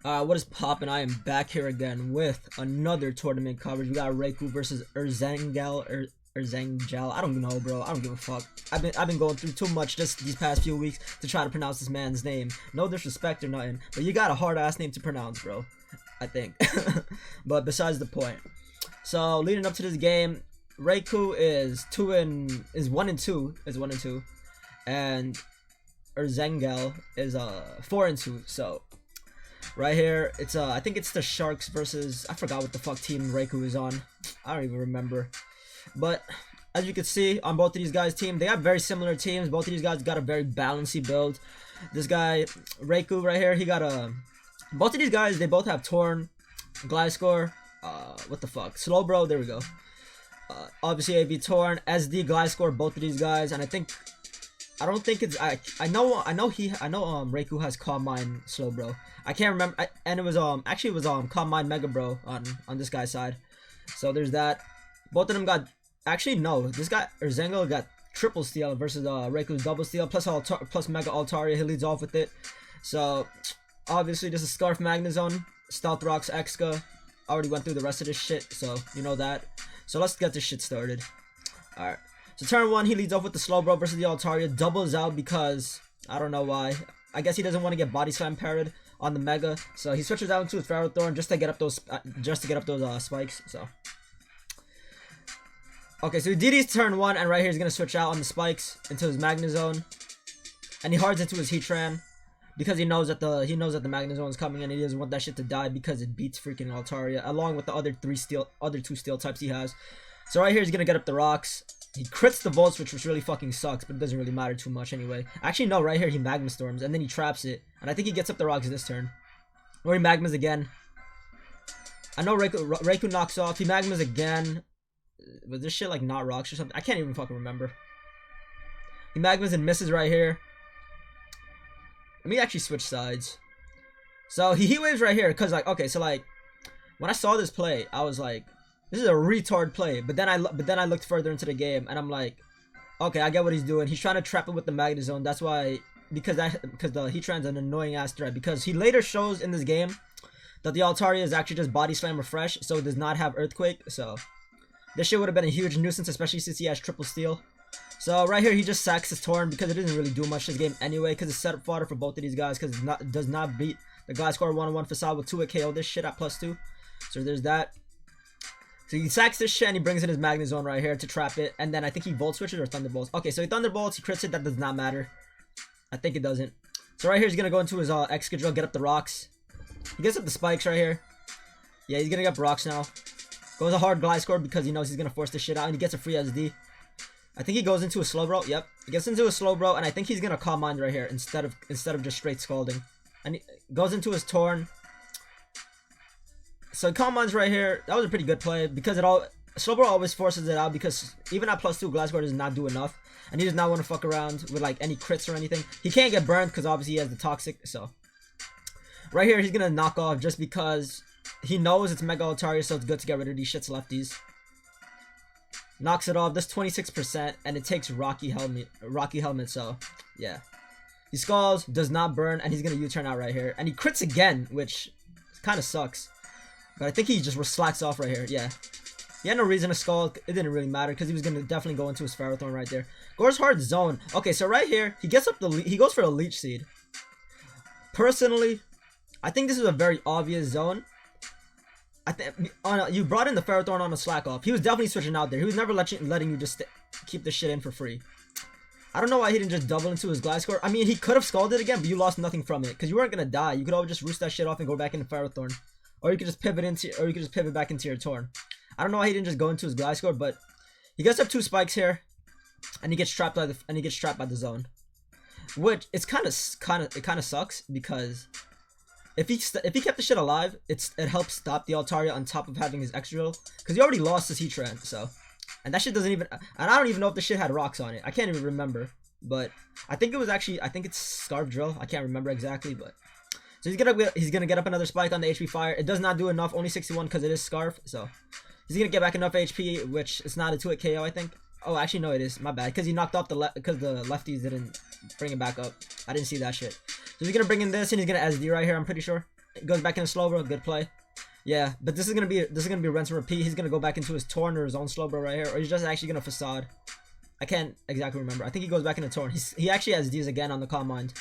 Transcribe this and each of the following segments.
What is poppin'? I am back here again with another tournament coverage. We got Reiku versus Erzengel. Erzengel. I don't know, bro. I don't give a fuck. I've been going through too much just these past few weeks to try to pronounce this man's name. No disrespect or nothing, but you got a hard ass name to pronounce, bro. I think. But besides the point. So leading up to this game, Reiku is 1-2, and Erzengel is 4-2. So right here, it's I think it's the Sharks versus, I forgot what the fuck team Reiku is on. I don't even remember. But as you can see on both of these guys' team, they have very similar teams. Both of these guys got a very balancy build. This guy Reiku right here, he got a. Both of these guys, they both have Torn, Gliscor, what the fuck, Slowbro. There we go. Obviously AV Torn, SD Gliscor, both of these guys, and I don't think it's I know Reiku has Calm Mind Slowbro. I can't remember, and it was actually it was Calm Mind Mega Bro on this guy's side. So there's that. Both of them got, actually no, this guy Erzengel got triple steal versus Reiku's double steal plus Mega Altaria. He leads off with it. So obviously this is Scarf Magnezone, Stealth Rocks Exca. I already went through the rest of this shit, so you know that. So let's get this shit started. Alright. So turn 1, he leads off with the Slowbro versus the Altaria. Doubles out because I don't know why. I guess he doesn't want to get Body Slam parried on the Mega, so he switches out into his Ferrothorn just to get up those spikes. So okay, so he DD's turn 1, and right here he's gonna switch out on the spikes into his Magnezone, and he hards into his Heatran because he knows that the Magnezone is coming in. And he doesn't want that shit to die because it beats freaking Altaria along with the other two steel types he has. So right here he's gonna get up the rocks. He crits the Volt Switch, which really fucking sucks, but it doesn't really matter too much anyway. Actually, no, right here he Magma Storms, and then he traps it. And I think he gets up the rocks this turn. Or he Magmas again. I know Reiku knocks off. He Magmas again. Was this shit like not rocks or something? I can't even fucking remember. He Magmas and misses right here. Let me actually switch sides. So he Heat Waves right here, because like, okay, so like, when I saw this play, I was like, this is a retard play. But then I looked further into the game, and I'm like, okay, I get what he's doing. He's trying to trap it with the Magnezone. That's why, because the Heatran's an annoying ass threat. Because he later shows in this game that the Altaria is actually just Body Slam Refresh, so it does not have Earthquake. So this shit would have been a huge nuisance, especially since he has triple steal. So right here he just sacks his Torn because it doesn't really do much this game anyway, because it's setup fodder for both of these guys, because it does not beat the Gliscor 1-on-1 Facade with 2-hit KO this shit at +2. So there's that. So he sacks this shit and he brings in his Magnezone right here to trap it, and then I think he Volt Switches or Thunderbolts. Okay, so he Thunderbolts, he crits it, that does not matter. I think it doesn't. So right here he's gonna go into his Excadrill, get up the rocks. He gets up the spikes right here. Yeah, he's gonna get up rocks now. Goes a hard Gliscor because he knows he's gonna force this shit out, and he gets a free SD. I think he goes into a Slowbro. Yep, he gets into a Slowbro, and I think he's gonna Calm Mind right here instead of just straight Scalding. And he goes into his Torn. So Calm Mind's right here. That was a pretty good play because Slowbro always forces it out, because even at +2 Gliscor does not do enough, and he does not want to fuck around with like any crits or anything. He can't get burned because obviously he has the Toxic. So right here he's gonna knock off just because he knows it's Mega Altaria, so it's good to get rid of these shits lefties. Knocks it off. That's 26%, and it takes Rocky Helmet. So yeah, he Scalds, does not burn, and he's gonna U-turn out right here, and he crits again, which kind of sucks. But I think he just slacks off right here. Yeah, he had no reason to Scald. It didn't really matter because he was gonna definitely go into his Ferrothorn right there. Goes hard zone. Okay, so right here he gets up he goes for a Leech Seed. Personally, I think this is a very obvious zone. I think you brought in the Ferrothorn on a slack off. He was definitely switching out there. He was never letting you just keep the shit in for free. I don't know why he didn't just double into his Gliscor. I mean, he could have Scalded again, but you lost nothing from it because you weren't gonna die. You could always just roost that shit off and go back into Ferrothorn, or you could just pivot back into your Torn. I don't know why he didn't just go into his Gliscor, but he gets up 2 spikes here, and he gets trapped by the zone, which it kind of sucks because if he kept the shit alive, it helps stop the Altaria on top of having his Excadrill, because he already lost his Heatran. So, and that shit doesn't even, and I don't even know if the shit had rocks on it. I can't even remember, but I think it's Scarf Drill. I can't remember exactly, but so he's gonna get up another spike on the HP Fire. It does not do enough, only 61 because it is Scarf. So he's gonna get back enough HP, which it's not a 2-hit KO, I think. Oh, actually no, it is. My bad, because he knocked off the lefties didn't bring it back up. I didn't see that shit. So he's gonna bring in this, and he's gonna SD right here, I'm pretty sure. goes back into slow bro. Good play. Yeah, but this is gonna be rinse and repeat. He's gonna go back into his torn or his own slow bro right here, or he's just actually gonna facade. I can't exactly remember. I think he goes back into torn. He actually has these again on the calm mind.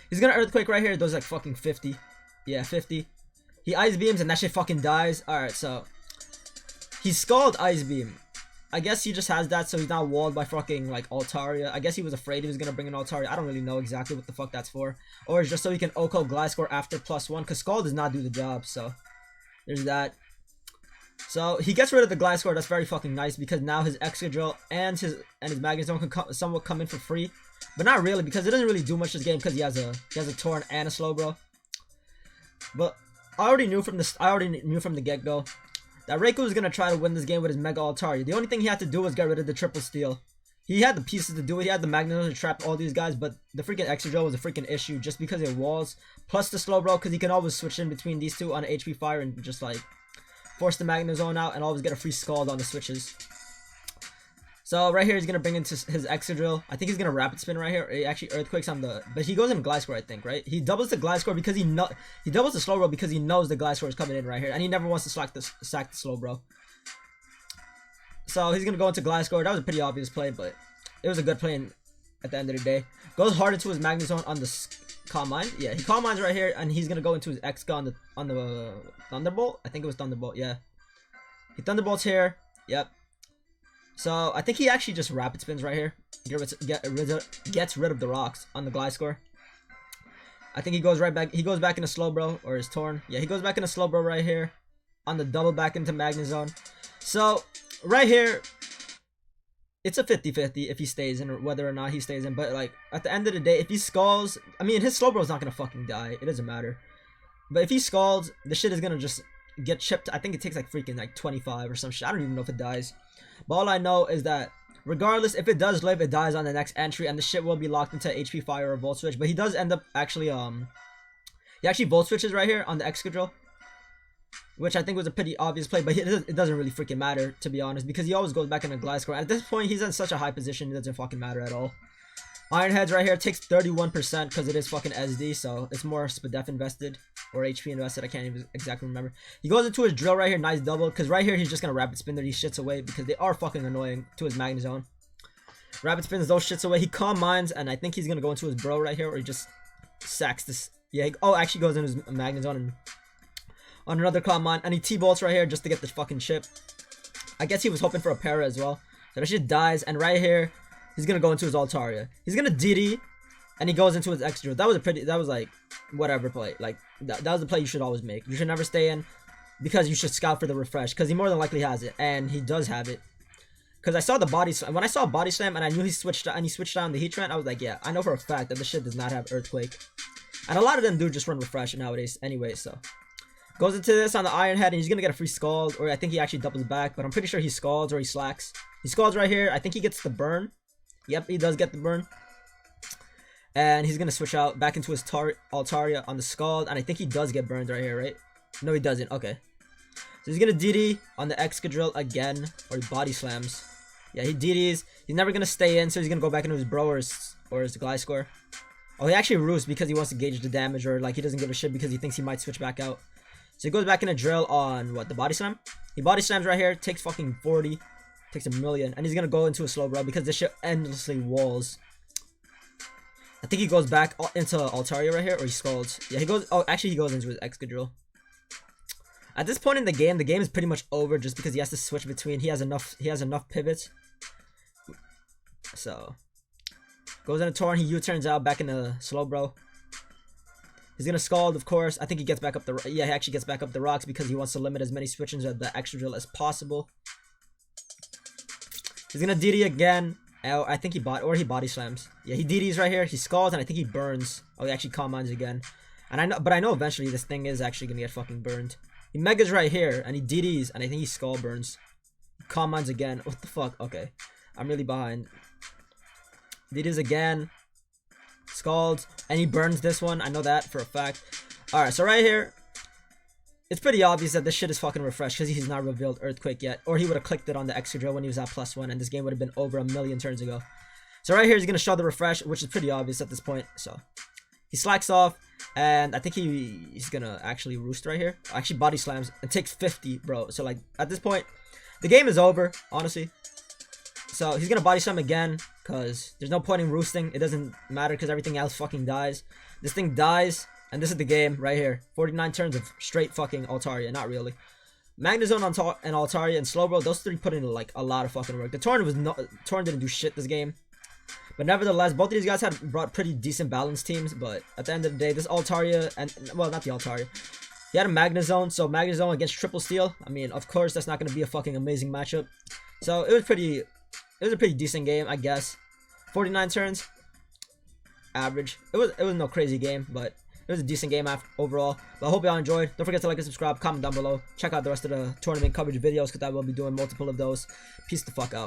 He's gonna earthquake right here. Those like fucking 50. Yeah, 50. He ice beams and that shit fucking dies. All right, so he scald ice beam. I guess he just has that, so he's not walled by fucking like Altaria. I guess he was afraid he was gonna bring an Altaria. I don't really know exactly what the fuck that's for. Or it's just so he can Oko Gliscor after +1, because Scald does not do the job, so there's that. So he gets rid of the Gliscor. That's very fucking nice, because now his Excadrill and his Magnezone can somewhat come in for free. But not really, because it doesn't really do much this game, because he has a Torn and a Slowbro. But I already knew from the get-go that Reiku was gonna try to win this game with his Mega Altaria. The only thing he had to do was get rid of the triple steal. He had the pieces to do it. He had the Magnezone to trap all these guys, but the freaking Excadrill was a freaking issue just because it walls. Plus the Slowbro, because he can always switch in between these two on HP Fire and just like force the Magnezone out and always get a free Scald on the switches. So right here he's gonna bring into his Excadrill. I think he's gonna Rapid Spin right here. He actually Earthquakes on the, but he goes in Gliscor, I think, right? He doubles the Gliscor because he doubles the Slowbro because he knows the Gliscor is coming in right here, and he never wants to sack the Slowbro. So he's gonna go into Gliscor. That was a pretty obvious play, but it was a good play at the end of the day. Goes hard into his Magnezone on the Calm Mind. Yeah, he Calm Minds right here, and he's gonna go into his X-Gun on the Thunderbolt. I think it was Thunderbolt. Yeah, he Thunderbolts here. Yep. So I think he actually just Rapid Spins right here. Gets rid of the rocks on the Gliscor. I think he goes right back. He goes back into Slowbro or his Torn. Yeah, he goes back into Slowbro right here on the double back into Magnezone. So right here, it's a 50-50 if he stays in or whether or not he stays in. But like at the end of the day, if he Scalds, I mean his Slowbro is not gonna fucking die. It doesn't matter. But if he Scalds, the shit is gonna just get chipped. I think it takes like freaking like 25 or some shit. I don't even know if it dies. But all I know is that regardless, if it does live, it dies on the next entry, and the shit will be locked into HP Fire or Volt Switch. But he does end up actually he actually Volt Switches right here on the Excadrill, which I think was a pretty obvious play. But it doesn't really freaking matter, to be honest, because he always goes back into Gliscor. And at this point, he's in such a high position, it doesn't fucking matter at all. Iron Heads right here takes 31% because it is fucking SD, so it's more SPDF invested or HP invested. I can't even exactly remember. He goes into his Drill right here, nice double, because right here he's just gonna Rapid Spin these shits away because they are fucking annoying to his Magnezone. Rapid Spins those shits away. He Calm Minds, and I think he's gonna go into his Bro right here, or he just sacks this. Yeah, actually goes into his Magnezone and on another Calm Mind, and he T-Bolts right here just to get the fucking chip. I guess he was hoping for a Para as well. So that shit dies, and right here he's gonna go into his Altaria. He's gonna DD, and he goes into his Excadrill. That was like, whatever play. Like, that was the play you should always make. You should never stay in, because you should scout for the refresh, because he more than likely has it, and he does have it. Because I saw the Body Slam. When I saw Body Slam, and I knew he switched down the Heatran, I was like, yeah, I know for a fact that this shit does not have Earthquake. And a lot of them do just run refresh nowadays anyway, so. Goes into this on the Iron Head, and he's gonna get a free Scald, or I think he actually doubles back, but I'm pretty sure he Scalds or he Slacks. He Scalds right here. I think he gets the burn. Yep, he does get the burn. And he's going to switch out back into his Altaria on the Scald. And I think he does get burned right here, right? No, he doesn't. Okay. So he's going to DD on the Excadrill again. Or he Body Slams. Yeah, he DDs. He's never going to stay in, so he's going to go back into his Bro or his Gliscor. Oh, he actually roosts because he wants to gauge the damage, or like he doesn't give a shit because he thinks he might switch back out. So he goes back in a Drill on, what, the Body Slam? He Body Slams right here. Takes fucking 40. Takes 1,000,000, and he's gonna go into a Slowbro because this shit endlessly walls. I think he goes back into Altaria right here, or he Scalds. Yeah, he goes. Oh, actually, he goes into his Excadrill. At this point in the game is pretty much over, just because he has to switch between. He has enough pivots. So goes into Torn. He U-turns out back into Slowbro. He's gonna Scald, of course. I think he gets back up the. Yeah, he actually gets back up the rocks because he wants to limit as many switches of the Excadrill as possible. He's gonna DD again. Oh, I think he Body Slams. Yeah, he DDs right here. He Scalds, and I think he burns. Oh, he actually Calm Minds again. And I know eventually this thing is actually gonna get fucking burned. He Megas right here, and he DDs, and I think he Scald burns. Calm Minds again. What the fuck? Okay, I'm really behind. DDs again. Scalds, and he burns this one. I know that for a fact. All right, so right here, it's pretty obvious that this shit is fucking refreshed because he's not revealed Earthquake yet. Or he would have clicked it on the Excadrill when he was at +1, and this game would have been over 1,000,000 turns ago. So right here, he's going to show the refresh, which is pretty obvious at this point. So He slacks off, and I think he's gonna actually roost right here. Actually body slams and takes 50, bro. So like at this point, the game is over, honestly. So he's gonna body slam again, cause there's no point in roosting. It doesn't matter, cause everything else fucking dies. This thing dies, and this is the game right here. 49 turns of straight fucking Altaria. Not really. Magnezone and Altaria and Slowbro, those three put in like a lot of fucking work. The Torn didn't do shit this game. But nevertheless, both of these guys had brought pretty decent balanced teams. But at the end of the day, this Altaria and, well, not the Altaria. He had a Magnezone, so Magnezone against Triple Steel. I mean, of course, that's not going to be a fucking amazing matchup. So it was a pretty decent game, I guess. 49 turns, average. It was no crazy game, but it was a decent game overall. But I hope y'all enjoyed. Don't forget to like and subscribe, comment down below. Check out the rest of the tournament coverage videos, because I will be doing multiple of those. Peace the fuck out.